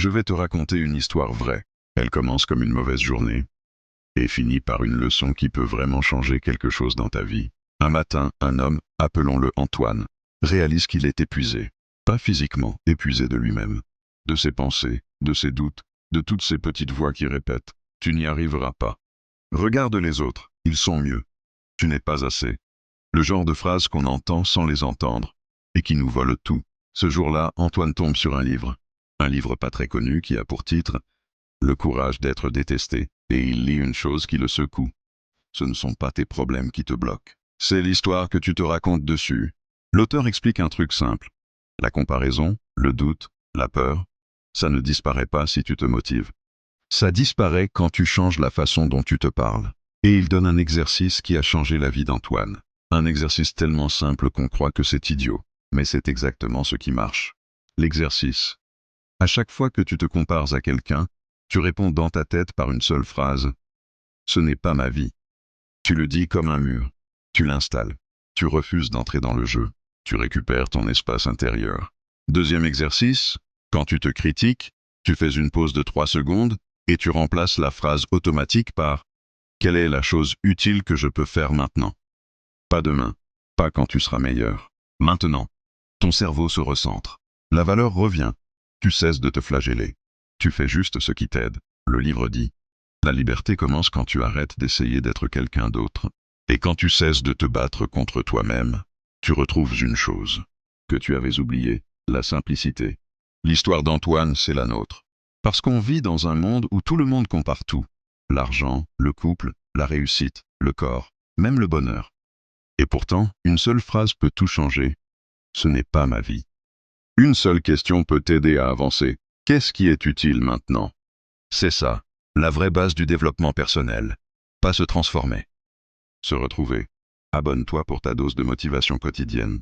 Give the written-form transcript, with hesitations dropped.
Je vais te raconter une histoire vraie. Elle commence comme une mauvaise journée et finit par une leçon qui peut vraiment changer quelque chose dans ta vie. Un matin, un homme, appelons-le Antoine, réalise qu'il est épuisé. Pas physiquement, épuisé de lui-même. De ses pensées, de ses doutes, de toutes ces petites voix qui répètent « Tu n'y arriveras pas ». Regarde les autres, ils sont mieux. Tu n'es pas assez. Le genre de phrases qu'on entend sans les entendre et qui nous volent tout. Ce jour-là, Antoine tombe sur un livre. Un livre pas très connu qui a pour titre « Le courage d'être détesté ». Et il lit une chose qui le secoue. Ce ne sont pas tes problèmes qui te bloquent. C'est l'histoire que tu te racontes dessus. L'auteur explique un truc simple. La comparaison, le doute, la peur, ça ne disparaît pas si tu te motives. Ça disparaît quand tu changes la façon dont tu te parles. Et il donne un exercice qui a changé la vie d'Antoine. Un exercice tellement simple qu'on croit que c'est idiot. Mais c'est exactement ce qui marche. L'exercice. À chaque fois que tu te compares à quelqu'un, tu réponds dans ta tête par une seule phrase. Ce n'est pas ma vie. Tu le dis comme un mur. Tu l'installes. Tu refuses d'entrer dans le jeu. Tu récupères ton espace intérieur. Deuxième exercice, quand tu te critiques, tu fais une pause de 3 secondes et tu remplaces la phrase automatique par « Quelle est la chose utile que je peux faire maintenant ?» Pas demain, pas quand tu seras meilleur. Maintenant. Ton cerveau se recentre. La valeur revient. Tu cesses de te flageller. Tu fais juste ce qui t'aide. Le livre dit « La liberté commence quand tu arrêtes d'essayer d'être quelqu'un d'autre. Et quand tu cesses de te battre contre toi-même, tu retrouves une chose que tu avais oubliée, la simplicité. » L'histoire d'Antoine, c'est la nôtre. Parce qu'on vit dans un monde où tout le monde compare tout. L'argent, le couple, la réussite, le corps, même le bonheur. Et pourtant, une seule phrase peut tout changer. Ce n'est pas ma vie. Une seule question peut t'aider à avancer. Qu'est-ce qui est utile maintenant? C'est ça, la vraie base du développement personnel. Pas se transformer. Se retrouver. Abonne-toi pour ta dose de motivation quotidienne.